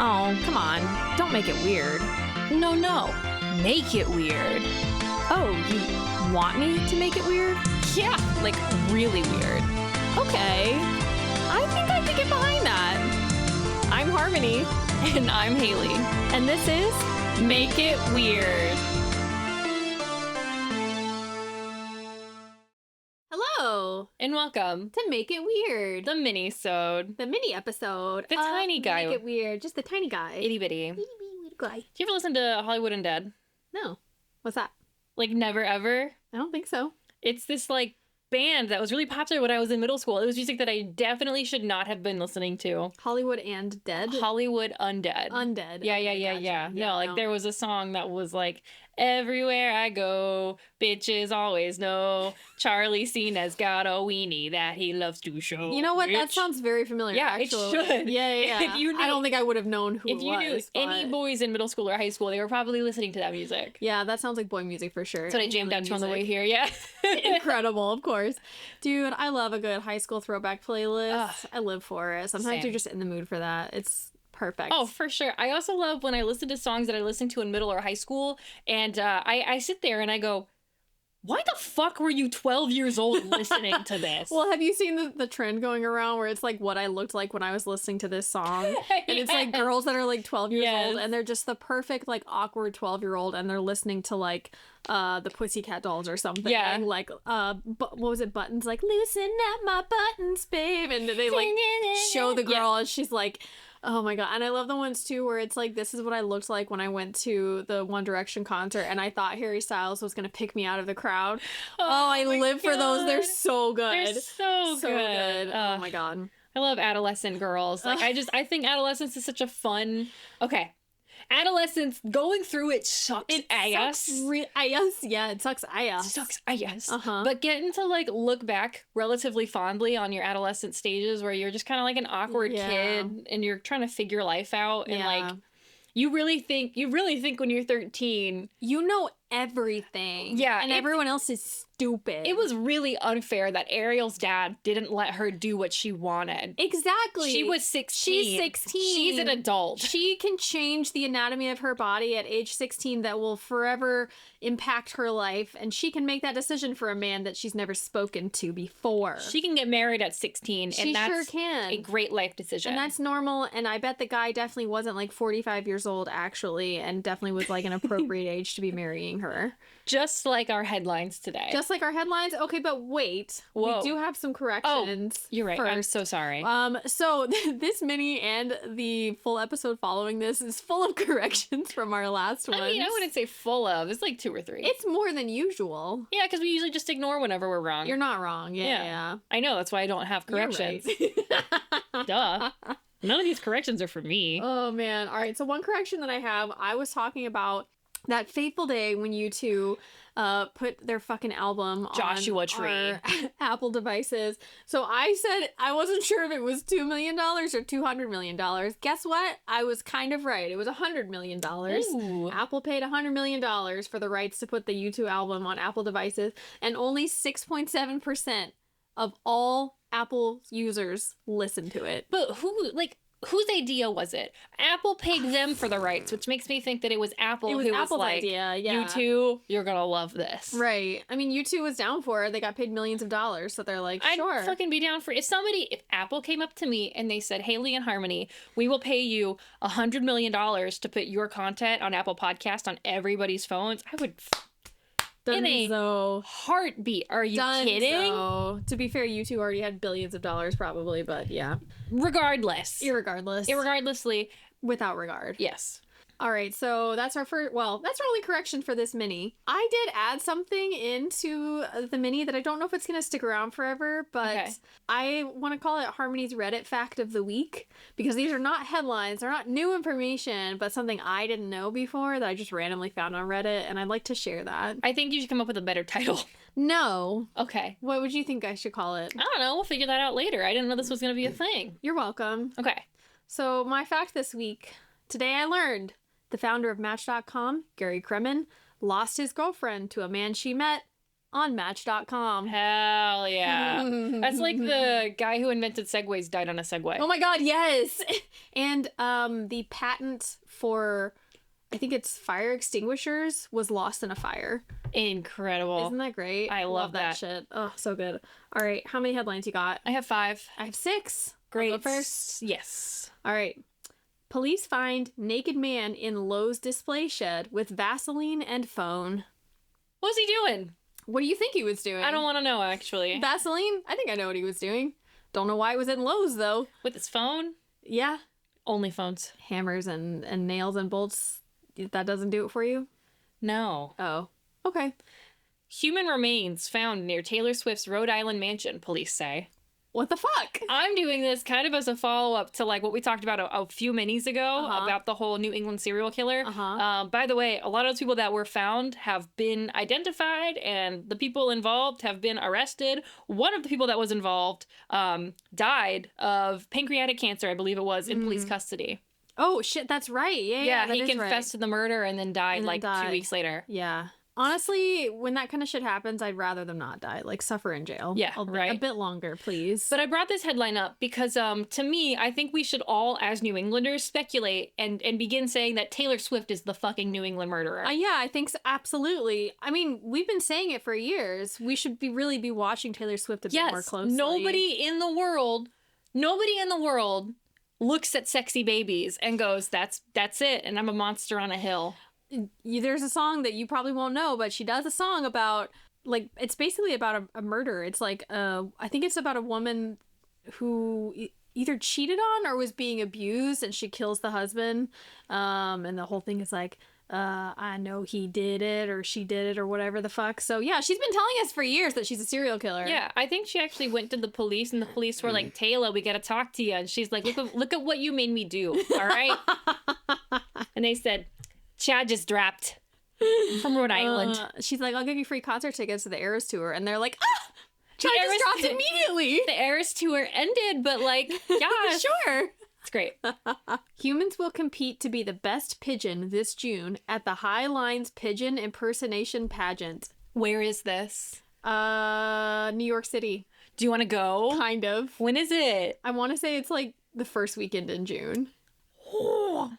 Oh, come on. Don't make it weird. No, make it weird. Oh, you want me to make it weird? Yeah, like really weird. Okay. I think I could get behind that. I'm Harmony. And I'm Haley. And this is Make It Weird. Hello. And welcome To Make It Weird. the mini-sode. The mini episode. The tiny guy. Make It Weird. Just the tiny guy. Itty bitty. Itty bitty guy. Do you ever listen to Hollywood Undead? No. What's that? Like never ever? I don't think so. It's this like band that was really popular when I was in middle school. It was music that I definitely should not have been listening to. Hollywood and Dead? Hollywood Undead. Undead. Yeah. Gotcha. No, like there was a song that was like, everywhere I go, bitches always know Charlie Cena's got a weenie that he loves to show. You know what? Bitch. That sounds very familiar. Yeah, actually. it should. Yeah. If you knew, I don't think I would have known who if it you knew was. any boys in middle school or high school, they were probably listening to that music. Yeah, that sounds like boy music for sure. That's what I jammed out to on the way here. Yeah. Incredible, of course. Dude, I love a good high school throwback playlist. Ugh. I live for it. Sometimes Same. you're just in the mood for that. It's perfect. Oh, for sure. I also love when I listen to songs that I listened to in middle or high school, and I sit there and I go, why the fuck were you 12 years old listening to this? Well, have you seen the trend going around where it's like what I looked like when I was listening to this song? And it's like girls that are like 12 years old and they're just the perfect like awkward 12-year-old and they're listening to like the Pussycat Dolls or something. Yeah. And like what was it? Buttons like loosen up my buttons, babe. And they like show the girl and she's like, oh my god. And I love the ones too where it's like, this is what I looked like when I went to the One Direction concert and I thought Harry Styles was gonna pick me out of the crowd. Oh, I live for those. They're so good. They're so good. Oh my god. I love adolescent girls. Like I think adolescence is such a fun. Okay. Adolescence, going through it sucks ass. Yeah, it sucks ass. Sucks ass. Uh-huh. But getting to like look back relatively fondly on your adolescent stages where you're just kind of like an awkward kid and you're trying to figure life out and like you really think when you're 13 you know everything. Yeah, and everyone else is stupid. It was really unfair that Ariel's dad didn't let her do what she wanted. Exactly. She was 16. She's 16. She's an adult. She can change the anatomy of her body at age 16 that will forever impact her life, and she can make that decision for a man that she's never spoken to before. She can get married at 16, and that's sure can. a great life decision. And that's normal, and I bet the guy definitely wasn't like 45 years old, actually, and definitely was like an appropriate age to be marrying her. Just like our headlines today. Just like our headlines? Okay, but wait. Whoa. We do have some corrections. Oh, you're right. First. I'm so sorry. So this mini and the full episode following this is full of corrections from our last one. I mean, I wouldn't say full of. It's like 2 or 3. It's more than usual. Yeah, because we usually just ignore whenever we're wrong. You're not wrong. Yeah. I know. That's why I don't have corrections. Right. Duh. None of these corrections are for me. Oh, man. All right. So one correction that I have, I was talking about that fateful day when you two put their fucking album Joshua on Tree. our Apple devices. So I said I wasn't sure if it was $2 million or $200 million. Guess what? I was kind of right. It was $100 million. Ooh. Apple paid $100 million for the rights to put the U2 album on Apple devices, and only 6.7% of all Apple users listen to it. But whose idea was it? Apple paid them for the rights, which makes me think that it was Apple It was who Apple's was like, idea, yeah. you two, you're gonna love this. Right. I mean, U2 was down for it. They got paid millions of dollars, so they're like, sure. I'd fucking be down for if Apple came up to me and they said, Haley and Harmony, we will pay you $100 million to put your content on Apple Podcast on everybody's phones, I would in a heartbeat. Are you kidding? To be fair, U2 already had billions of dollars probably, but yeah. Irregardlessly. Without regard. Yes. All right, so that's our first, that's our only correction for this mini. I did add something into the mini that I don't know if it's going to stick around forever, but I want to call it Harmony's Reddit Fact of the Week, because these are not headlines, they're not new information, but something I didn't know before that I just randomly found on Reddit, and I'd like to share that. I think you should come up with a better title. No. Okay. What would you think I should call it? I don't know, we'll figure that out later. I didn't know this was going to be a thing. You're welcome. Okay. So my fact this week, today I learned the founder of Match.com, Gary Kremen, lost his girlfriend to a man she met on Match.com. Hell yeah. That's like the guy who invented Segways died on a Segway. Oh my god, yes! And the patent for, I think it's fire extinguishers, was lost in a fire. Incredible. Isn't that great? I love that shit. Oh, so good. All right, how many headlines you got? I have 5. I have 6. Great. I'll go first. Yes. All right. Police find naked man in Lowe's display shed with Vaseline and phone. What's he doing? What do you think he was doing? I don't want to know, actually. Vaseline? I think I know what he was doing. Don't know why it was in Lowe's, though. With his phone? Yeah. Only phones. Hammers and nails and bolts. That doesn't do it for you? No. Oh. Okay. Human remains found near Taylor Swift's Rhode Island mansion, police say. What the fuck? I'm doing this kind of as a follow-up to like what we talked about a few minis ago about the whole New England serial killer. By the way, a lot of those people that were found have been identified and the people involved have been arrested. One of the people that was involved died of pancreatic cancer, I believe it was, in police custody. Oh, shit, that's right. Yeah, he confessed to the murder and then died 2 weeks later. Yeah. Honestly, when that kind of shit happens, I'd rather them not die. Like, suffer in jail. Yeah, right. A bit longer, please. But I brought this headline up because, to me, I think we should all, as New Englanders, speculate and begin saying that Taylor Swift is the fucking New England murderer. Yeah, I think so. Absolutely. I mean, we've been saying it for years. We should really be watching Taylor Swift a bit more closely. Nobody in the world looks at Sexy Babies and goes, that's it, and I'm a monster on a hill. There's a song that you probably won't know, but she does a song about, like, it's basically about a murder. It's like, I think it's about a woman who either cheated on or was being abused, and she kills the husband. And the whole thing is like, I know he did it or she did it or whatever the fuck. So yeah, she's been telling us for years that she's a serial killer. Yeah, I think she actually went to the police and the police were like, Taylor, we gotta talk to you. And she's like, look at what you made me do, all right? And they said, charges dropped from Rhode Island. She's like, I'll give you free concert tickets to the Eras Tour. And they're like, charges dropped immediately. The Eras Tour ended, but like, yeah, sure. It's great. Humans will compete to be the best pigeon this June at the High Lines Pigeon Impersonation Pageant. Where is this? New York City. Do you want to go? Kind of. When is it? I want to say it's like the first weekend in June. Oh,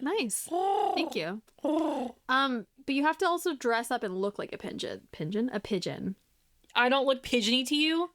nice. Thank you. But you have to also dress up and look like a pigeon. A pigeon. I don't look pigeony to you?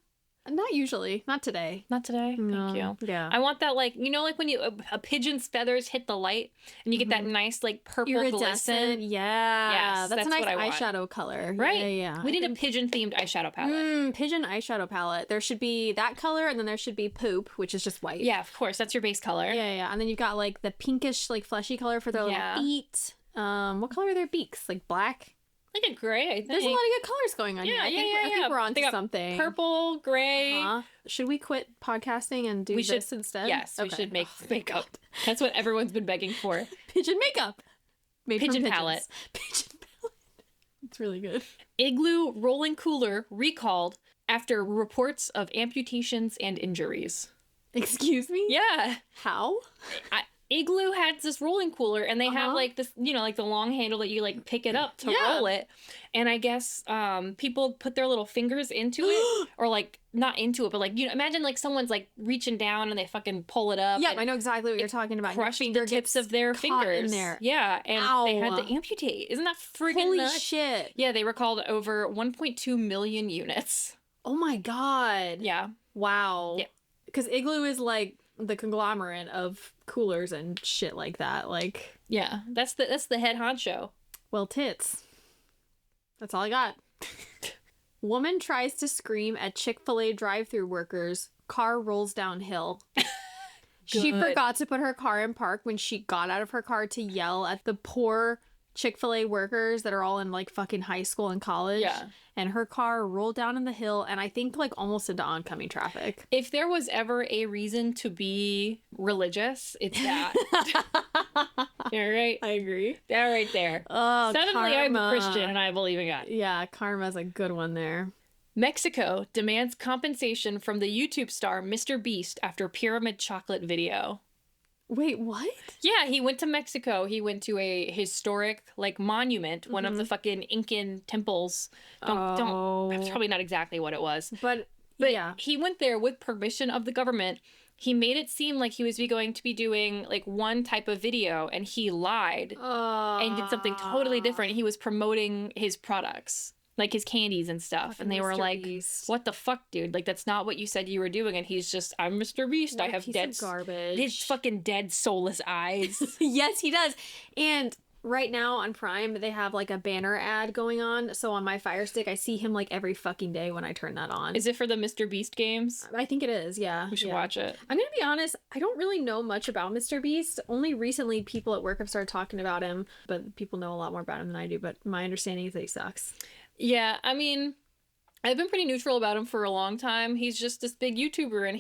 Not usually. Not today. Not today. No. Thank you. Yeah. I want that, like, you know, like when a pigeon's feathers hit the light and you get that nice, like, purple glisten. Yeah. Yes, that's a nice what I want. eyeshadow color. Right. Yeah. We need a pigeon-themed eyeshadow palette. Pigeon eyeshadow palette. There should be that color, and then there should be poop, which is just white. Yeah, of course. That's your base color. Yeah. And then you've got, like, the pinkish, like, fleshy color for their little feet. What color are their beaks? Like, black? Like a gray, I think. There's a lot of good colors going on here. I think we're onto something. Purple, gray. Should we quit podcasting and do this instead? Yes, we should make makeup. That's what everyone's been begging for. Pigeon makeup. Pigeon palette. Pigeon palette. It's really good. Igloo rolling cooler recalled after reports of amputations and injuries. Excuse me? Yeah. How? Igloo had this rolling cooler, and they have like this, you know, like the long handle that you like pick it up to roll it. And I guess people put their little fingers into it, or like not into it, but like, you know, imagine like someone's like reaching down and they fucking pull it up. Yeah, I know exactly what you're talking about. Crushing the tips of their fingers in there. Yeah, and they had to amputate. Isn't that friggin' nuts? Holy shit. Yeah, they recalled over 1.2 million units. Oh my god. Yeah. Wow. Yeah. Because Igloo is like the conglomerate of coolers and shit like that. Like, yeah, that's the head honcho. Well, tits. That's all I got. Woman tries to scream at Chick-fil-A drive-thru workers. Car rolls downhill. She forgot to put her car in park when she got out of her car to yell at the poor Chick-fil-A workers that are all in like fucking high school and college. Yeah. And her car rolled down in the hill and I think like almost into oncoming traffic. If there was ever a reason to be religious, it's that. You're right. I agree. That right there. Oh, suddenly I'm a karma. Christian and I believe in God. Yeah, karma's a good one there. Mexico demands compensation from the YouTube star Mr. Beast after pyramid chocolate video. Wait, what? Yeah, he went to Mexico. He went to a historic, like, monument, one of the fucking Incan temples. That's probably not exactly what it was. But yeah. He went there with permission of the government. He made it seem like he was going to be doing, like, one type of video, and he lied and did something totally different. He was promoting his products, like his candies and stuff. And they were like, what the fuck, dude? Like, that's not what you said you were doing. And he's just, I'm Mr. Beast. I have dead garbage. His fucking dead soulless eyes. Yes, he does. And right now on Prime, they have like a banner ad going on. So on my Fire Stick, I see him like every fucking day when I turn that on. Is it for the Mr. Beast games? I think it is, yeah. We should watch it. I'm gonna be honest, I don't really know much about Mr. Beast. Only recently people at work have started talking about him, but people know a lot more about him than I do. But my understanding is that he sucks. Yeah, I mean, I've been pretty neutral about him for a long time. He's just this big YouTuber, and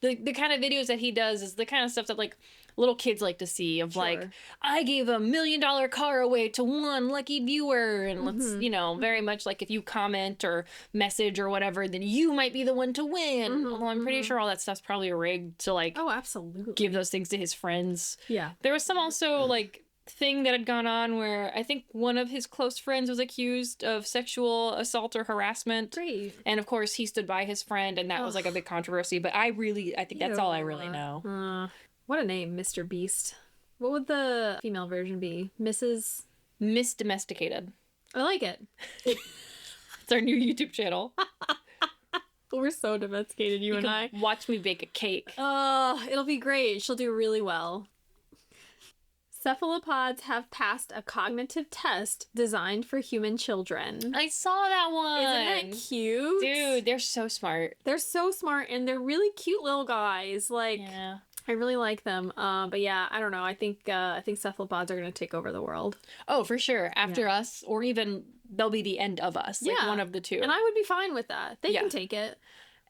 the kind of videos that he does is the kind of stuff that, like, little kids like to see, of like, I gave $1 million car away to one lucky viewer, and let's, you know, very much like if you comment or message or whatever, then you might be the one to win. Although I'm pretty sure all that stuff's probably rigged to, like, absolutely, give those things to his friends. Yeah. There was some also, like, thing that had gone on where I think one of his close friends was accused of sexual assault or harassment. Great. And of course he stood by his friend, and that was like a big controversy. But I think that's all I really know. What a name, Mr. Beast. What would the female version be? Mrs. Miss Domesticated. I like it. It's our new YouTube channel. We're so domesticated, you and I. Watch me bake a cake. It'll be great. She'll do really well. Cephalopods have passed a cognitive test designed for human children. I saw that one. Isn't that cute? Dude, they're so smart. They're so smart, and they're really cute little guys. Like, yeah. I really like them. But yeah, I don't know. I think cephalopods are going to take over the world. Oh, for sure. After us, or even they'll be the end of us. Like one of the two. And I would be fine with that. They can take it.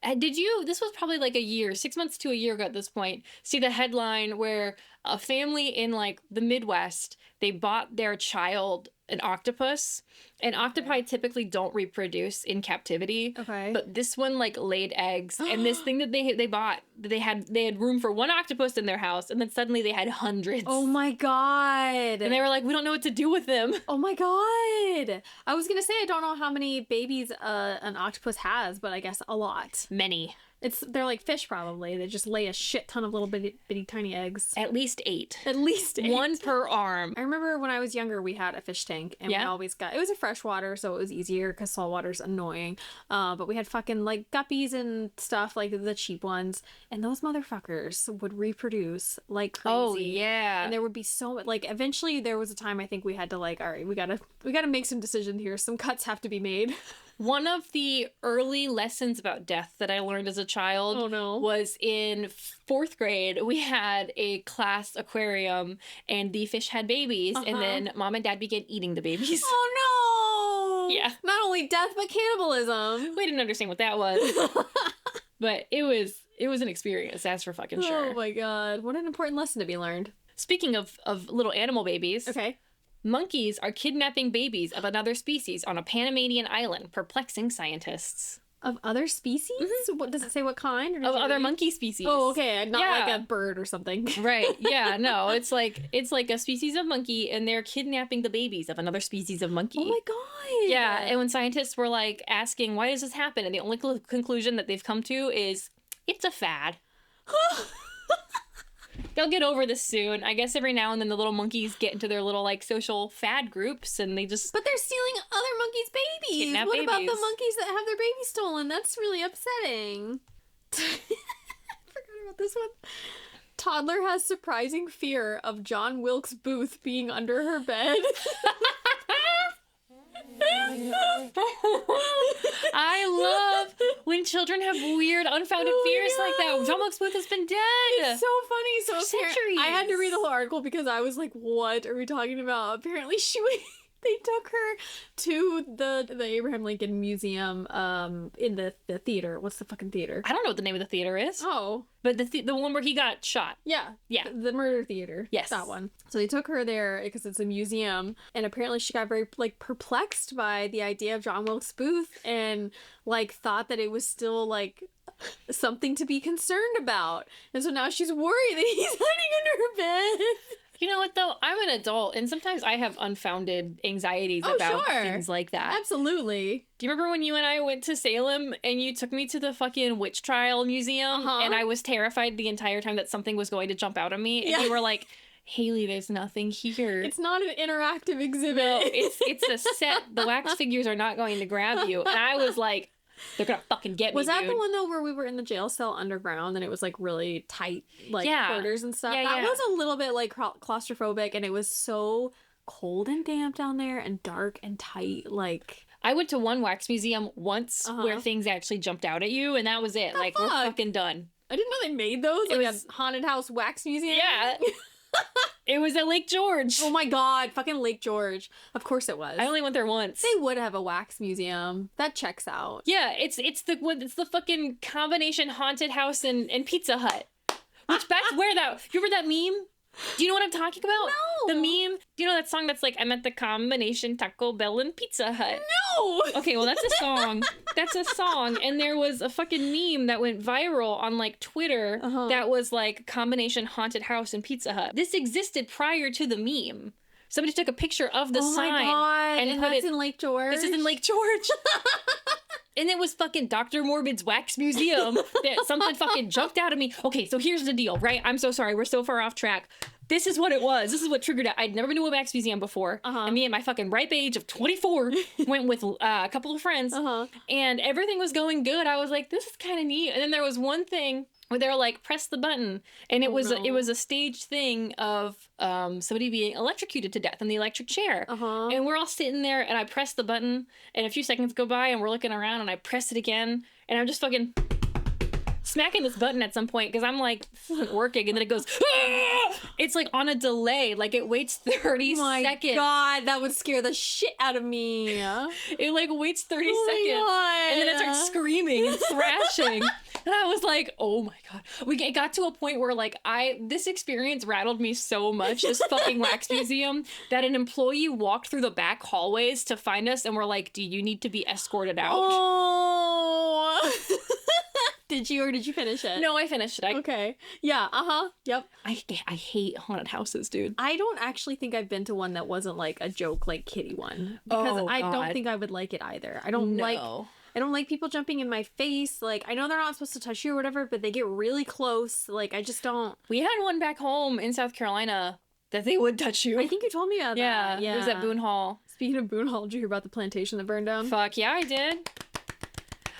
This was probably like 6 months to a year ago at this point, see the headline where a family in, like, the Midwest, they bought their child an octopus, and octopi typically don't reproduce in captivity. Okay. But this one, like, laid eggs, and this thing that they bought, they had room for one octopus in their house, and then suddenly they had hundreds. Oh my god. And they were like, we don't know what to do with them. Oh my god. I was gonna say I don't know how many babies an octopus has, but I guess a lot. Many. They're like fish, probably. They just lay a shit ton of little bitty tiny eggs. At least 8. At least 8. One per arm. I remember when I was younger, we had a fish tank, and we always it was a freshwater, so it was easier because saltwater's annoying. But we had fucking, like, guppies and stuff, like the cheap ones, and those motherfuckers would reproduce like crazy. Oh yeah. And there would be so much, like, eventually there was a time I think we had to, like, all right, we gotta make some decisions here. Some cuts have to be made. One of the early lessons about death that I learned as a child was in 4th grade. We had a class aquarium, and the fish had babies, and then mom and dad began eating the babies. Oh no! Yeah. Not only death, but cannibalism. We didn't understand what that was. But it was an experience, that's for fucking sure. Oh my god. What an important lesson to be learned. Speaking of little animal babies. Okay. Monkeys are kidnapping babies of another species on a Panamanian island, perplexing scientists. Of other species? Mm-hmm. What does it say? What kind? Of other monkey species. Oh, okay. Not like a bird or something. Right. Yeah. No. It's like a species of monkey, and they're kidnapping the babies of another species of monkey. Oh my god. Yeah. And when scientists were, like, asking, why does this happen? And the only conclusion that they've come to is it's a fad. They'll get over this soon. I guess every now and then the little monkeys get into their little, like, social fad groups, and they just... But they're stealing other monkeys' babies! Kidnap what babies. About the monkeys that have their babies stolen? That's really upsetting. Forgot about this one. Toddler has surprising fear of John Wilkes Booth being under her bed. I love when children have weird, unfounded fears like that. John Wilkes Booth has been dead. It's so funny. So for centuries. I had to read the whole article because I was like, what are we talking about? Apparently they took her to the Abraham Lincoln Museum in the theater. What's the fucking theater? I don't know what the name of the theater is. Oh. But the one where he got shot. Yeah. Yeah. The murder theater. Yes. That one. So they took her there because it's a museum, and apparently she got very, like, perplexed by the idea of John Wilkes Booth, and, like, thought that it was still, like, something to be concerned about. And so now she's worried that he's hiding under her bed. You know what, though? I'm an adult, and sometimes I have unfounded anxieties about things like that. Absolutely. Do you remember when you and I went to Salem, and you took me to the fucking witch trial museum, and I was terrified the entire time that something was going to jump out at me, and you were like, Haley, there's nothing here. It's not an interactive exhibit. No, it's a set. The wax figures are not going to grab you. And I was like, they're gonna fucking get me, Was that dude. the one, though, where we were in the jail cell underground and it was, like, really tight, like, quarters and stuff? That was a little bit, like, claustrophobic, and it was so cold and damp down there and dark and tight, like... I went to one wax museum once where things actually jumped out at you, and that was it. Like, we're fucking done. I didn't know they made those. It was a haunted house wax museum. Yeah. It was at Lake George. Oh my god, fucking Lake George. Of course it was. I only went there once. They would have a wax museum. That checks out. Yeah, it's the fucking combination haunted house and Pizza Hut. Which that's where that, you remember that meme? Do you know what I'm talking about? No. The meme? Do you know that song that's like, I'm at the combination Taco Bell and Pizza Hut? No. Okay, well, that's a song. That's a song. And there was a fucking meme that went viral on, like, Twitter that was, like, combination haunted house and Pizza Hut. This existed prior to the meme. Somebody took a picture of the sign. Oh my god. And put that's it in Lake George? This is in Lake George. And it was fucking Dr. Morbid's Wax Museum that something fucking jumped out at me. Okay, so here's the deal, right? I'm so sorry. We're so far off track. This is what it was. This is what triggered it. I'd never been to a wax museum before. And me at my fucking ripe age of 24 went with a couple of friends. And everything was going good. I was like, this is kind of neat. And then there was one thing where they were like, press the button. And it was a staged thing of somebody being electrocuted to death in the electric chair. And we're all sitting there, and I press the button, and a few seconds go by, and we're looking around, and I press it again, and I'm just fucking smacking this button at some point because I'm like, this isn't working, and then it goes, ah! It's like on a delay, like it waits 30 seconds. My god, that would scare the shit out of me. It like waits 30 seconds, and then it starts screaming and thrashing. And I was like, oh my god. It got to a point where like this experience rattled me so much, this fucking wax museum, that an employee walked through the back hallways to find us and were like, do you need to be escorted out? Oh. Did you, or did you finish it? No, I finished it. Okay. Yeah, yep. I hate haunted houses, dude. I don't actually think I've been to one that wasn't like a joke, like kitty one. Because I don't think I would like it either. I don't like people jumping in my face. Like, I know they're not supposed to touch you or whatever, but they get really close. Like, I just don't. We had one back home in South Carolina that they would touch you. I think you told me about that. Yeah. It was at Boone Hall. Speaking of Boone Hall, did you hear about the plantation that burned down? Fuck yeah, I did.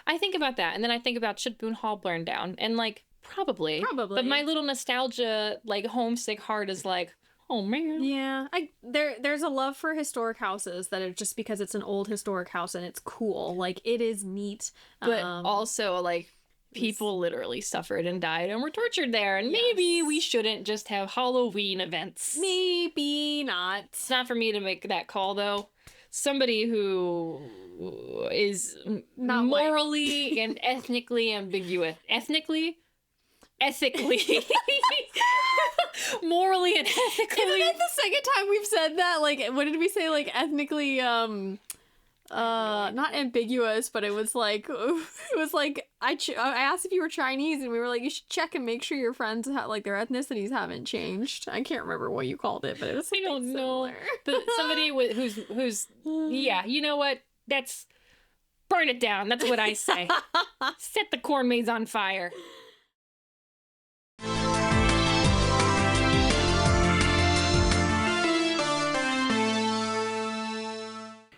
I think about that, and then I think about, should Boone Hall burn down? And, like, probably. But my little nostalgia, like, homesick heart is like, oh, man. Yeah. There's a love for historic houses that are just because it's an old historic house and it's cool. Like, it is neat. But also, like, people literally suffered and died and were tortured there. And maybe we shouldn't just have Halloween events. Maybe not. It's not for me to make that call, though. Somebody who is not morally and ethnically ambiguous. Ethically? Morally and ethically. Isn't that the second time we've said that? Like, what did we say? Like, ethnically, not ambiguous, but it was like, I asked if you were Chinese, and we were like, you should check and make sure your friends like their ethnicities haven't changed. I can't remember what you called it, but it was I don't know. But somebody who's yeah, you know what? That's burn it down. That's what I say. Set the corn maze on fire.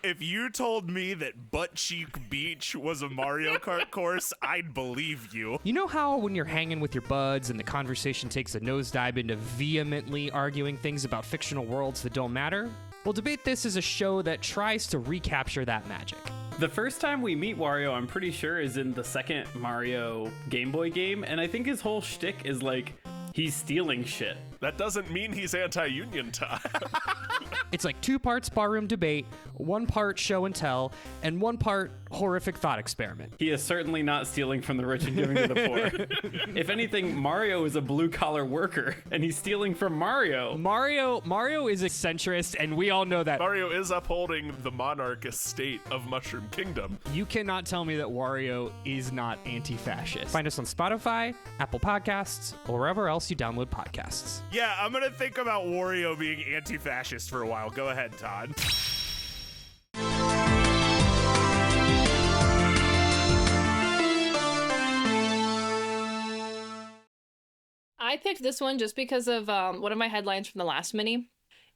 If you told me that Butt Cheek Beach was a Mario Kart course, I'd believe you. You know how when you're hanging with your buds and the conversation takes a nosedive into vehemently arguing things about fictional worlds that don't matter? Well, Debate This is a show that tries to recapture that magic. The first time we meet Wario, I'm pretty sure, is in the second Mario Game Boy game, and I think his whole shtick is like, he's stealing shit. That doesn't mean he's anti-union, Todd. It's like 2 parts barroom debate, 1 part show and tell, and 1 part horrific thought experiment. He is certainly not stealing from the rich and giving to the poor. If anything, Mario is a blue-collar worker, and he's stealing from Mario. Mario is a centrist, and we all know that. Mario is upholding the monarch estate of Mushroom Kingdom. You cannot tell me that Wario is not anti-fascist. Find us on Spotify, Apple Podcasts, or wherever else you download podcasts. Yeah, I'm gonna think about Wario being anti-fascist for a while. Go ahead, Todd. I picked this one just because of one of my headlines from the last mini.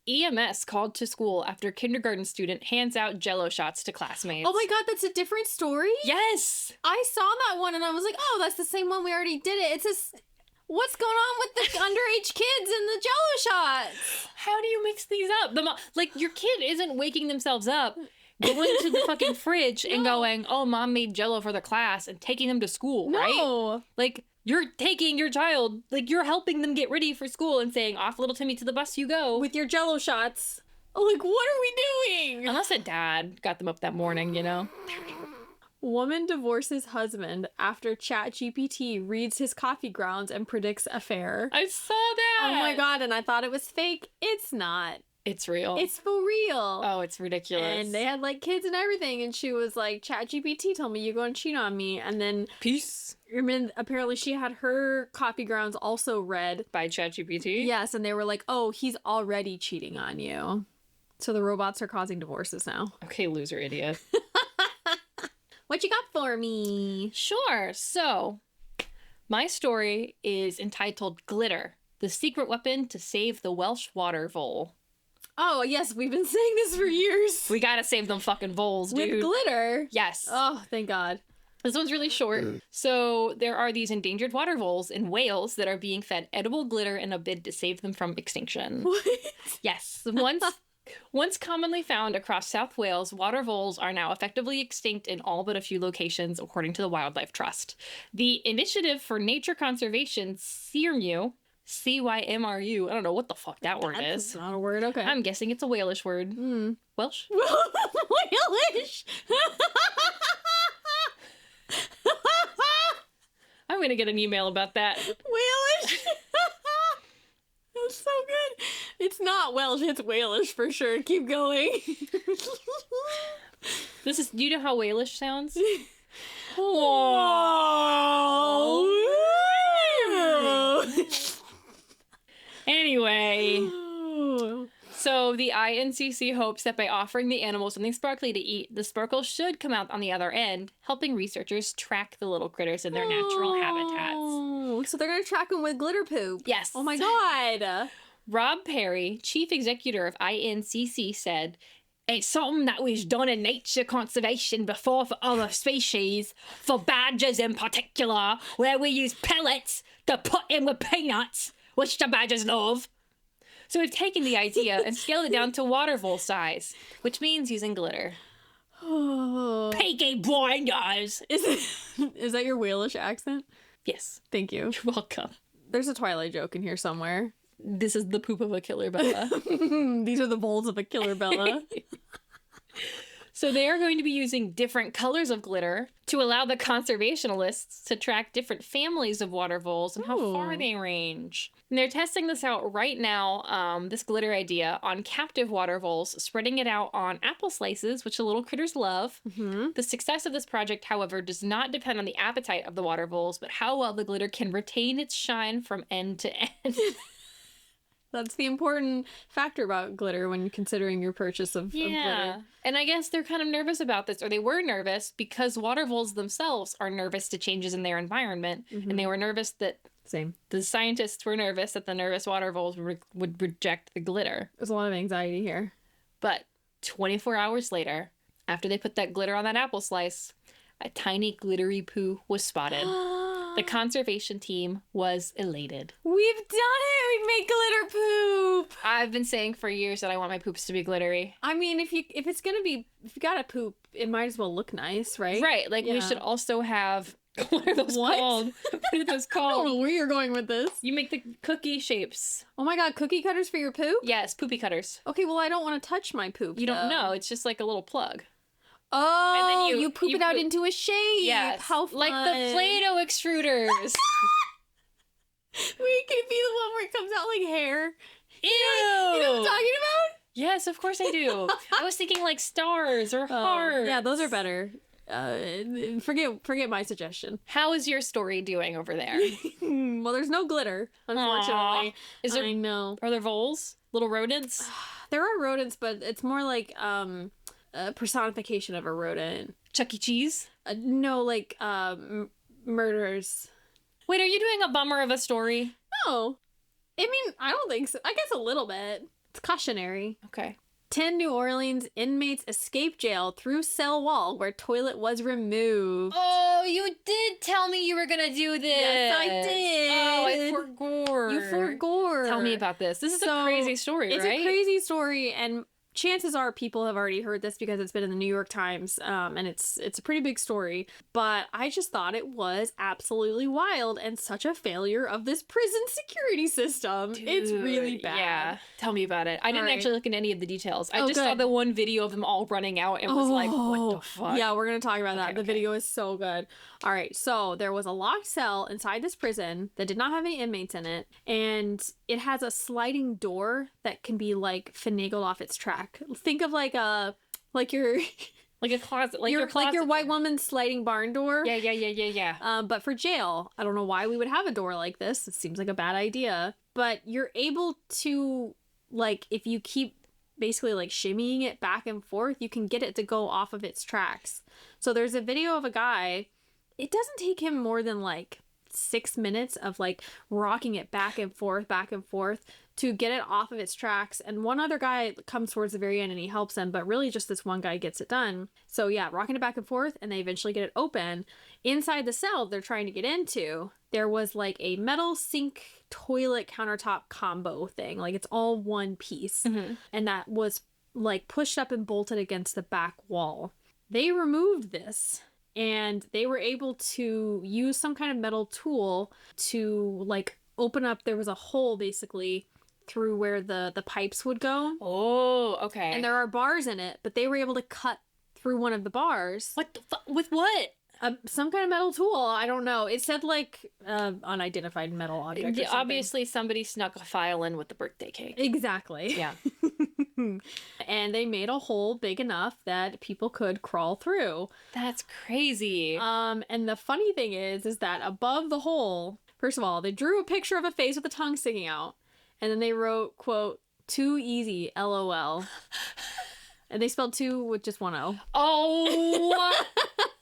EMS called to school after kindergarten student hands out Jell-O shots to classmates. Oh my god, that's a different story? Yes! I saw that one and I was like, oh, that's the same one we already did it. What's going on with the underage kids and the Jell-O shots? How do you mix these up? Your kid isn't waking themselves up, going to the fucking fridge and going, oh, mom made Jell-O for the class and taking them to school, right? No. Like, you're taking your child, you're helping them get ready for school and saying, off little Timmy to the bus you go. With your Jell-O shots. Like, what are we doing? Unless a dad got them up that morning, you know? Woman divorces husband after ChatGPT reads his coffee grounds and predicts affair. I saw that! Oh my god, and I thought it was fake. It's not. It's real. It's for real. Oh, it's ridiculous. And they had like kids and everything, and she was like, ChatGPT told me you're going to cheat on me. And then Peace. Apparently she had her coffee grounds also read By ChatGPT? Yes, and they were like, oh, he's already cheating on you. So the robots are causing divorces now. Okay, loser idiot. What you got for me? Sure. So, my story is entitled Glitter, the secret weapon to save the Welsh water vole. Oh, yes, we've been saying this for years. We gotta save them fucking voles, dude. With glitter. Yes. Oh, thank God. This one's really short. So there are these endangered water voles in Wales that are being fed edible glitter in a bid to save them from extinction. What? Yes. Once commonly found across South Wales, water voles are now effectively extinct in all but a few locations, according to the Wildlife Trust. The Initiative for Nature Conservation, CYMRU, CYMRU, I don't know what the fuck that word That's is. not a word, okay. I'm guessing it's a Walish word. Welsh? Walish! I'm gonna get an email about that. Walish! That's so good. It's not Welsh, it's Walish for sure. Keep going. Do you know how Walish sounds? Anyway, so the INCC hopes that by offering the animals something sparkly to eat, the sparkle should come out on the other end, helping researchers track the little critters in their natural habitats. So they're gonna track them with glitter poop. Yes. Oh my god. Rob Perry, chief executive of INCC, said, "It's something that was done in nature conservation before for other species, for badgers in particular, where we use pellets to put in with peanuts, which the badgers love. So we've taken the idea and scaled it down to water vole size, which means using glitter." Peaky blinders! Is that your Walish accent? Yes. Thank you. You're welcome. There's a Twilight joke in here somewhere. This is the poop of a killer Bella. These are the voles of a killer Bella. So they are going to be using different colors of glitter to allow the conservationists to track different families of water voles and how far they range. And they're testing this out right now, this glitter idea, on captive water voles, spreading it out on apple slices, which the little critters love. The success of this project, however, does not depend on the appetite of the water voles, but how well the glitter can retain its shine from end to end. That's the important factor about glitter when considering your purchase of glitter. And I guess they're kind of nervous about this, or they were nervous because water voles themselves are nervous to changes in their environment. And they were nervous that the scientists were nervous that the nervous water voles would reject the glitter. There's a lot of anxiety here. But 24 hours later, after they put that glitter on that apple slice, a tiny glittery poo was spotted. The conservation team was elated. We've done it! We made glitter poop! I've been saying for years that I want my poops to be glittery. I mean, if you gotta poop, it might as well look nice, right? Right. Like, we should also have... What are those called? What are those I called? don't know where you're going with this. You make the cookie shapes. Oh my god, cookie cutters for your poop? Yes, poopy cutters. Okay, well, I don't want to touch my poop. You don't know. It's just like a little plug. Oh, And then you poop it out poop- into a shape. Yes. How fun. Like the Play-Doh extruders. We could be the one where it comes out like hair. Ew. You know what I'm talking about? Yes, of course I do. I was thinking like stars or hearts. Yeah, those are better. Forget my suggestion. How is your story doing over there? Well, there's no glitter, unfortunately. Aw. Is there? I know. Are there voles? Little rodents? There are rodents, but it's more like a personification of a rodent. Chuck E. Cheese? No, like murderers. Wait, are you doing a bummer of a story? No. I mean, I don't think so. I guess a little bit. It's cautionary. Okay. 10 New Orleans inmates escape jail through cell wall where toilet was removed. Oh, you did tell me you were gonna do this. Yes, I did. Oh, I forgot. You forgot. Tell me about this. This is a crazy story, It's right? a crazy story, and chances are people have already heard this because it's been in the New York Times, and it's a pretty big story. But I just thought it was absolutely wild and such a failure of this prison security system. It's really Dude, bad. Yeah. Tell me about it. I didn't right. actually look at any of the details. I Oh, just saw good. the one video of them all running out and was like, what the fuck? Yeah, we're going to talk about that. Okay, The okay. video is so good. All right, so there was a locked cell inside this prison that did not have any inmates in it, and it has a sliding door that can be like finagled off its track. Think of like your Like a closet. Like your closet. like your white woman's sliding barn door. Yeah. But for jail, I don't know why we would have a door like this. It seems like a bad idea. But you're able to, like, if you keep basically like shimmying it back and forth, you can get it to go off of its tracks. So there's a video of a guy. It doesn't take him more than like 6 minutes of like rocking it back and forth to get it off of its tracks. And one other guy comes towards the very end and he helps him, but really just this one guy gets it done. So yeah, rocking it back and forth, and they eventually get it open. Inside the cell they're trying to get into, there was like a metal sink toilet countertop combo thing. Like it's all one piece. Mm-hmm. And that was like pushed up and bolted against the back wall. They removed this, and they were able to use some kind of metal tool to like open up. There was a hole basically through where the pipes would go. Oh, okay. And there are bars in it, but they were able to cut through one of the bars. What the with what? Some kind of metal tool. I don't know. It said like unidentified metal object or something. Obviously, somebody snuck a file in with the birthday cake. Exactly. Yeah. And they made a hole big enough that people could crawl through. That's crazy. And the funny thing is that above the hole, first of all, they drew a picture of a face with a tongue sticking out. And then they wrote, quote, "Too easy, LOL." And they spelled two with just one O. Oh,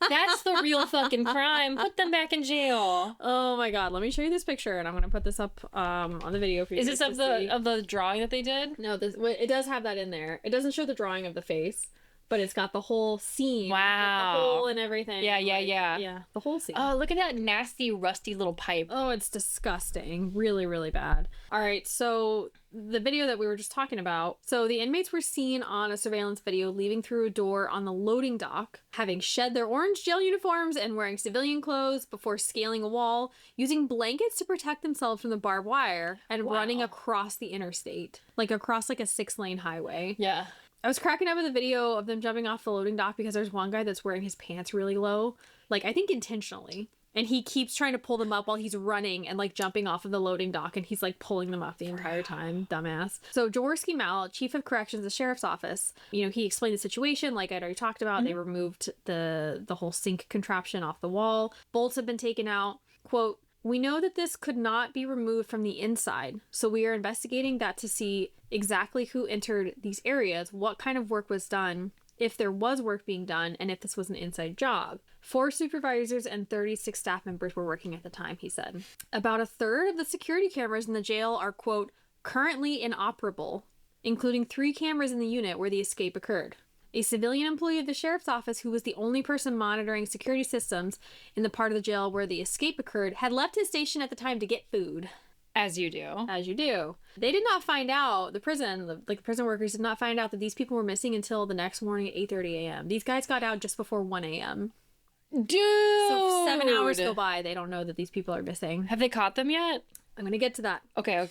that's the real fucking crime. Put them back in jail. Oh my god, let me show you this picture, and I'm gonna put this up on the video for you. Is this guys of to see. the drawing that they did? No, it does have that in there. It doesn't show the drawing of the face, but it's got the whole scene. Wow. With the hole and everything. Yeah. Yeah, the whole scene. Oh, look at that nasty, rusty little pipe. Oh, it's disgusting. Really, really bad. All right, so the video that we were just talking about. So the inmates were seen on a surveillance video leaving through a door on the loading dock, having shed their orange jail uniforms and wearing civilian clothes before scaling a wall, using blankets to protect themselves from the barbed wire, and running across the interstate, like across like a 6-lane highway. Yeah. I was cracking up with a video of them jumping off the loading dock because there's one guy that's wearing his pants really low, like I think intentionally. And he keeps trying to pull them up while he's running and like jumping off of the loading dock, and he's like pulling them up the entire time. Dumbass. So Jaworski Mal, chief of corrections, the sheriff's office, he explained the situation like I'd already talked about. They removed the whole sink contraption off the wall. Bolts have been taken out. Quote, "We know that this could not be removed from the inside, so we are investigating that to see exactly who entered these areas, what kind of work was done, if there was work being done, and if this was an inside job. 4 supervisors and 36 staff members were working at the time," he said. About a third of the security cameras in the jail are, quote, "currently inoperable, including 3 cameras in the unit where the escape occurred." A civilian employee of the sheriff's office, who was the only person monitoring security systems in the part of the jail where the escape occurred, had left his station at the time to get food. As you do. As you do. They did not find out, the prison workers did not find out that these people were missing until the next morning at 8:30 a.m. These guys got out just before 1 a.m. Dude! So 7 hours go by, they don't know that these people are missing. Have they caught them yet? I'm going to get to that. Okay.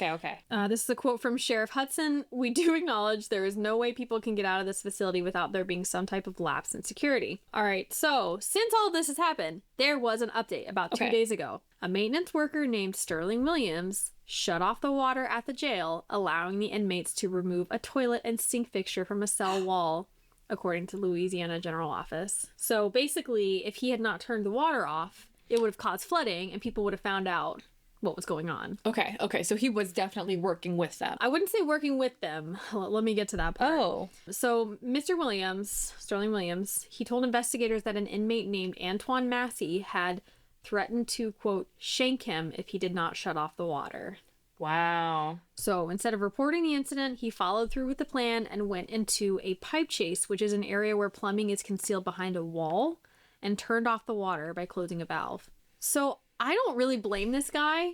This is a quote from Sheriff Hudson. "We do acknowledge there is no way people can get out of this facility without there being some type of lapse in security." All right, so since all this has happened, there was an update about 2 days ago. A maintenance worker named Sterling Williams shut off the water at the jail, allowing the inmates to remove a toilet and sink fixture from a cell wall, according to Louisiana General Office. So basically, if he had not turned the water off, it would have caused flooding and people would have found out what was going on. Okay. So he was definitely working with them. I wouldn't say working with them. Let me get to that part. Oh. So Mr. Williams, Sterling Williams, he told investigators that an inmate named Antoine Massey had threatened to, quote, shank him if he did not shut off the water. Wow. So instead of reporting the incident, he followed through with the plan and went into a pipe chase, which is an area where plumbing is concealed behind a wall, and turned off the water by closing a valve. So I don't really blame this guy.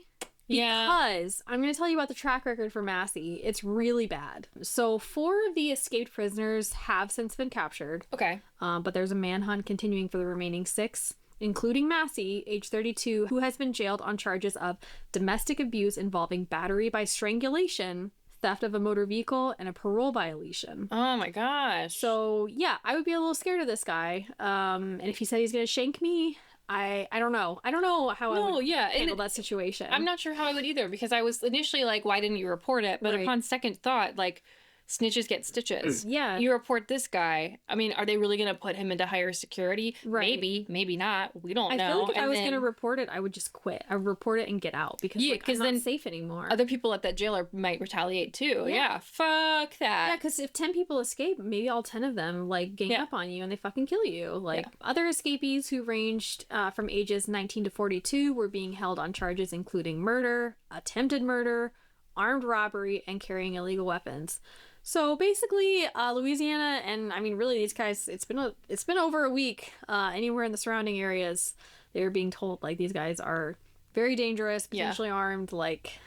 Because I'm going to tell you about the track record for Massey. It's really bad. So 4 of the escaped prisoners have since been captured. Okay. But there's a manhunt continuing for the remaining 6, including Massey, age 32, who has been jailed on charges of domestic abuse involving battery by strangulation, theft of a motor vehicle, and a parole violation. Oh my gosh. So yeah, I would be a little scared of this guy. And if he said he's going to shank me, I don't know. I don't know how I would handle that situation. I'm not sure how I would either, because I was initially like, why didn't you report it? But upon second thought, like, snitches get stitches. Yeah. You report this guy. I mean, are they really going to put him into higher security? Right. Maybe not. We don't know. I feel like if I was going to report it, I would just quit. I would report it and get out because I'm not safe anymore. Other people at that jail might retaliate too. Yeah. Fuck that. Yeah, because if 10 people escape, maybe all 10 of them like gang up on you and they fucking kill you. Like other escapees who ranged from ages 19 to 42 were being held on charges including murder, attempted murder, armed robbery, and carrying illegal weapons. So basically, Louisiana, and I mean, really, these guys, it's been over a week. Anywhere in the surrounding areas, they were being told like these guys are very dangerous, potentially armed. Like,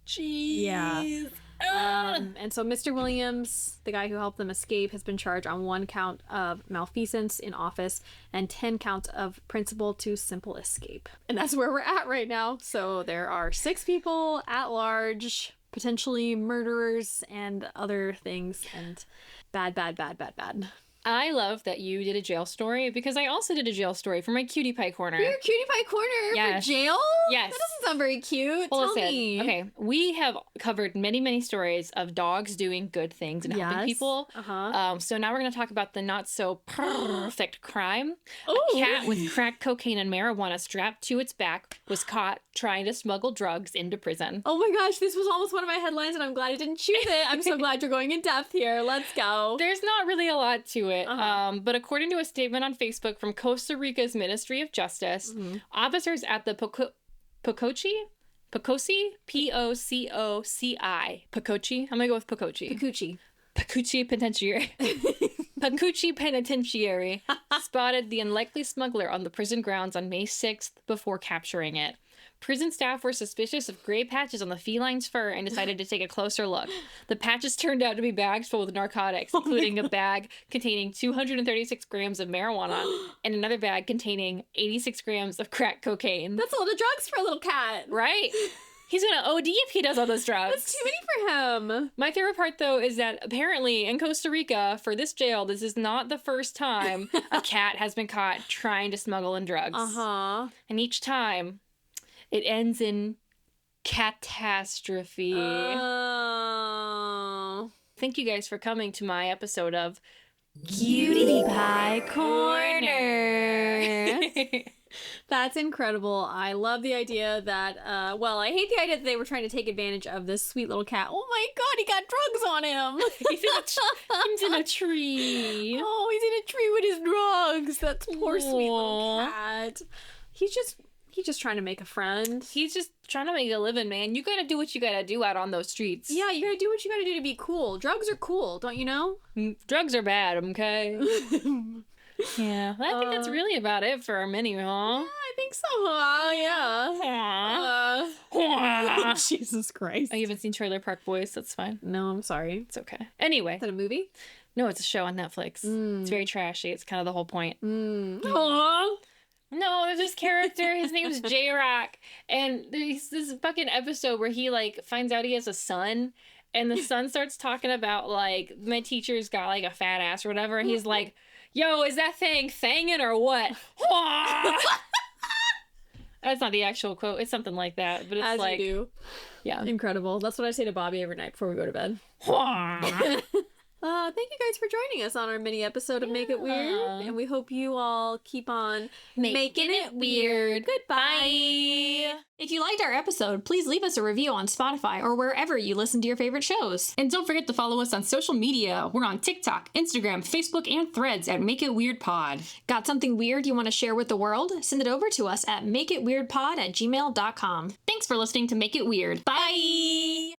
jeez. Yeah. And so Mr. Williams, the guy who helped them escape, has been charged on 1 count of malfeasance in office and 10 counts of principal to simple escape. And that's where we're at right now. So there are 6 people at large, potentially murderers and other things, and bad. I love that you did a jail story, because I also did a jail story for my Cutie Pie Corner. Your Cutie Pie Corner for jail? Yes. That doesn't sound very cute. Well, Tell me. Okay, we have covered many stories of dogs doing good things and helping people. So now we're going to talk about the not so perfect crime. A cat with crack cocaine and marijuana strapped to its back was caught trying to smuggle drugs into prison. Oh my gosh, this was almost one of my headlines, and I'm glad I didn't choose it. I'm so glad you're going in depth here. Let's go. There's not really a lot to it. But according to a statement on Facebook from Costa Rica's Ministry of Justice, officers at the Pococi, P-O-C-O-C-I, Pococi, I'm gonna go with Pococi Penitentiary. Pacucci Penitentiary spotted the unlikely smuggler on the prison grounds on May 6th before capturing it. Prison staff were suspicious of gray patches on the feline's fur and decided to take a closer look. The patches turned out to be bags full of narcotics, including a bag containing 236 grams of marijuana and another bag containing 86 grams of crack cocaine. That's a lot of drugs for a little cat. Right? He's gonna OD if he does all those drugs. That's too many for him. My favorite part, though, is that apparently in Costa Rica, for this jail, this is not the first time a cat has been caught trying to smuggle in drugs. And each time, it ends in catastrophe. Thank you guys for coming to my episode of Cutie Pie Corner. That's incredible. I love the idea that, I hate the idea that they were trying to take advantage of this sweet little cat. Oh my god, he got drugs on him. He's in a tree. Oh, he's in a tree with his drugs. That's poor sweet little cat. He's just trying to make a friend. He's just trying to make a living, man. You gotta do what you gotta do out on those streets. Yeah, you gotta do what you gotta do to be cool. Drugs are cool, don't you know? Drugs are bad, okay? Yeah, I think that's really about it for our mini, huh? Yeah, I think so. Yeah. Jesus Christ. Oh, you haven't seen Trailer Park Boys? That's fine. No, I'm sorry. It's okay. Anyway. Is that a movie? No, it's a show on Netflix. It's very trashy. It's kind of the whole point. Aww. No, there's this character. His name's J-Rock. And there's this fucking episode where he, like, finds out he has a son. And the son starts talking about, like, my teacher's got, like, a fat ass or whatever. And he's like, yo, is that thing fangin' or what? That's not the actual quote. It's something like that. But it's As like... you do. Yeah. Incredible. That's what I say to Bobby every night before we go to bed. Thank you guys for joining us on our mini episode of Make It Weird. And we hope you all keep on making it weird. Goodbye. If you liked our episode, please leave us a review on Spotify or wherever you listen to your favorite shows. And don't forget to follow us on social media. We're on TikTok, Instagram, Facebook, and Threads at Make It Weird Pod. Got something weird you want to share with the world? Send it over to us at makeitweirdpod@gmail.com. Thanks for listening to Make It Weird. Bye!